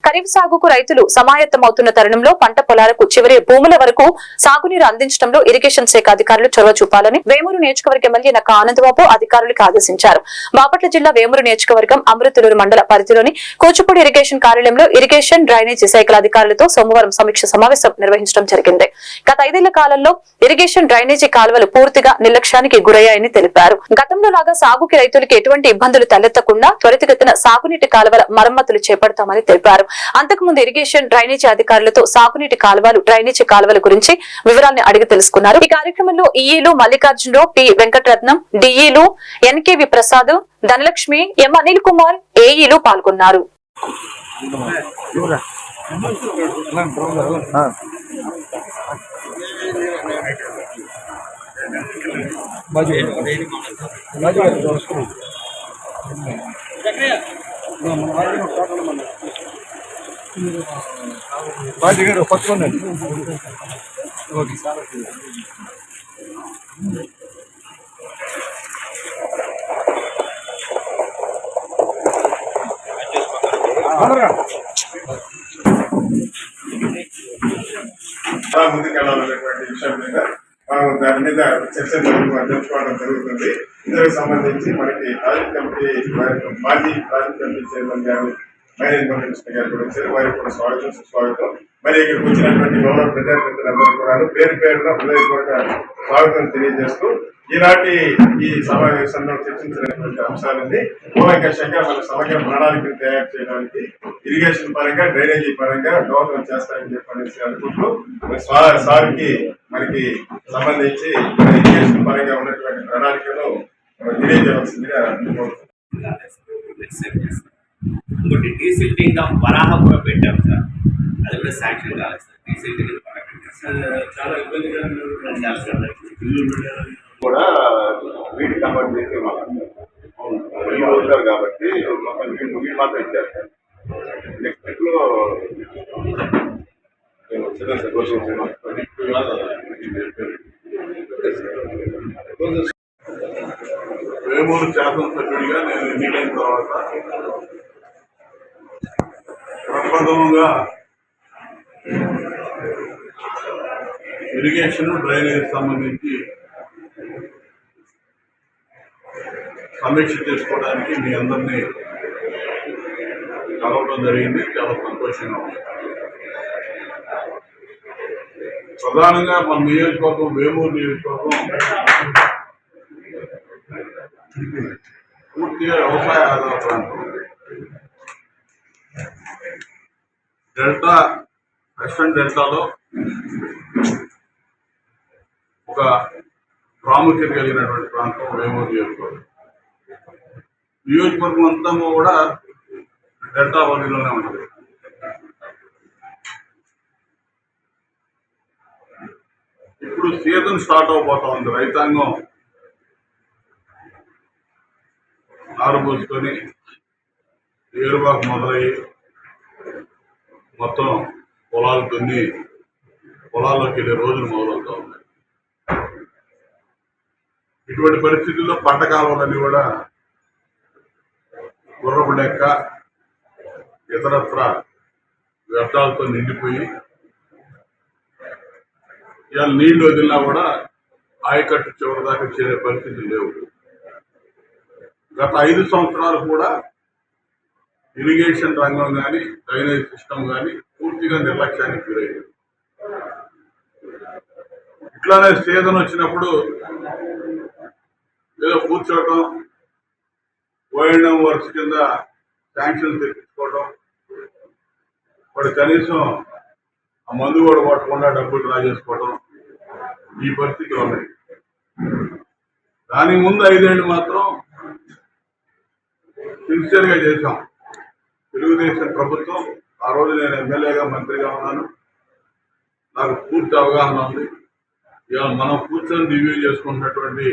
ఖరీఫ్ సాగుకు రైతులు సమాయత్తమవుతున్న తరుణంలో పంట పొలాలకు చివరి భూముల వరకు సాగునీరు అందించడంలో ఇరిగేషన్ శాఖ అధికారులు చొరవ చూపాలని వేమూరు నియోజకవర్గ ఎమ్మెల్యే నక్క ఆనందబాబు అధికారులకు ఆదేశించారు. బాపట్ల జిల్లా వేమూరు నియోజకవర్గం అమృతలూరు మండల పరిధిలోని కూచిపూడి ఇరిగేషన్ కార్యాలయంలో ఇరిగేషన్ డ్రైనేజీ శాఖల అధికారులతో సోమవారం సమీక్ష సమావేశం నిర్వహించడం జరిగింది. గత 5 ఏళ్ల కాలంలో ఇరిగేషన్ డ్రైనేజీ కాలువలు పూర్తిగా నిర్లక్ష్యానికి గురయ్యాయని తెలిపారు. గతంలో లాగా సాగుకి రైతులకు ఎటువంటి ఇబ్బందులు తలెత్తకుండా త్వరితగతిన సాగునీటి కాలువల మరమ్మతులు చేపడతామని తెలిపారు. అంతకుముందు ఇరిగేషన్ డ్రైనేజీ అధికారులతో సాగునీటి కాలువలు డ్రైనేజీ కాలువల గురించి వివరాలను అడిగి తెలుసుకున్నారు. ఈ కార్యక్రమంలో ఈఈలు మల్లికార్జునరావు, పి వెంకటరత్నం, డిఈలు ఎన్కేవి ప్రసాద్, ధనలక్ష్మి, ఎం అనిల్ కుమార్, ఏఈలు పాల్గొన్నారు. ముందుకెళ్ళాలనేటువంటి విషయం మీద దాని మీద చర్చ జరుపుకోవడం జరుగుతుంది. ఇందుకు సంబంధించి మనకి ప్రాజెక్ట్ కమిటీ మాజీ ప్రాజెక్ట్ కమిటీ చైర్మన్ గారు మేనేజ్మెంట్ కృష్ణ గారు కూడా వచ్చారు. వారికి కూడా స్వాగతం సుస్వాగతం. మరి ఇక్కడికి వచ్చినటువంటి గౌరవ ప్రజాప్రతినిధులందరూ కూడా పేరు పేరున హృదయపూర్వక స్వాగతం తెలియజేస్తూ ఈనాటి ఈ సమావేశంలో చర్చించినటువంటి అంశాలని మూలంగా మన సమగ్ర ప్రణాళికను తయారు చేయడానికి ఇరిగేషన్ పరంగా డ్రైనేజీ పరంగా దోహదం చేస్తారని చెప్పనేసి అనుకుంటూ సార్కి మనకి సంబంధించి ఇరిగేషన్ పరంగా ఉన్నటువంటి ప్రణాళికను తెలియజేయవలసిందిగా ఇంకోటి డీసిల్టింగ్ ఆఫ్ వరాహపురం పెట్టాం సార్, అది కూడా శాంక్షన్ కాలేదు సార్. డీసిల్టింగ్ చాలా ఇబ్బందిగా కూడా వీటి కన్వర్ట్ చేసి ఉంటారు కాబట్టి వీటి మాత్రం ఇచ్చారు సార్. నెక్స్ట్ లో వేమూరు శాసనసభ్యుడిగా నేను ఎన్నికైన తర్వాత ప్రప్రథమంగా ఇరిగేషన్ డ్రైనేజ్ సంబంధించి సమీక్ష చేసుకోవడానికి మీ అందరినీ కలవడం జరిగింది. చాలా సంతోషంగా ఉంది. ప్రధానంగా మన నియోజకవర్గం వేమూరు నియోజకవర్గం పూర్తిగా వ్యవసాయ ఆధార ప్రాంతం. డెల్టా వెస్టర్న్ డెల్టాలో ఒక ప్రాముఖ్యత కలిగినటువంటి ప్రాంతం వేమూరు నియోజకవర్గం. నియోజకవర్గం అంతా కూడా డెల్టా పరిధిలోనే ఉంటుంది. ఇప్పుడు సీజన్ స్టార్ట్ అవబోతా ఉంది. రైతాంగం నారు పోసుకొని ఏరువాకు మొదలయ్యి మొత్తం పొలాలు దున్ని పొలాల్లోకి వెళ్ళే రోజులు మొదలవుతూ ఉన్నాయి. ఇటువంటి పరిస్థితుల్లో పంట కాలువలన్నీ కూడా గుర్రపు డెక్క ఇతరత్ర వ్యర్థాలతో నిండిపోయి ఇవాళ నీళ్లు వదిలినా కూడా ఆయకట్టు చివరి దాకా చేరే పరిస్థితులు లేవు. గత 5 సంవత్సరాలు కూడా ఇరిగేషన్ రంగం కానీ డ్రైనేజ్ సిస్టమ్ కానీ పూర్తిగా నిర్లక్ష్యానికి గురైంది. ఇట్లానే సీజన్ వచ్చినప్పుడు ఏదో కూర్చోవటం, ఓఎండ్ఎం వర్క్స్ కింద శాంక్షన్ తెప్పించుకోవటం, వాడు కనీసం ఆ మందు కూడా కొట్టకుండా డబ్బులు డ్రా చేసుకోవటం, ఈ పరిస్థితులు ఉన్నాయి. దానికి ముందు 5 ఏళ్ళు మాత్రం సిన్సియర్గా చేశాం. తెలుగుదేశం ప్రభుత్వం, ఆ రోజు నేను ఎమ్మెల్యేగా మంత్రిగా ఉన్నాను, నాకు పూర్తి అవగాహన ఉంది. ఇవాళ మనం కూర్చొని రివ్యూ చేసుకున్నటువంటి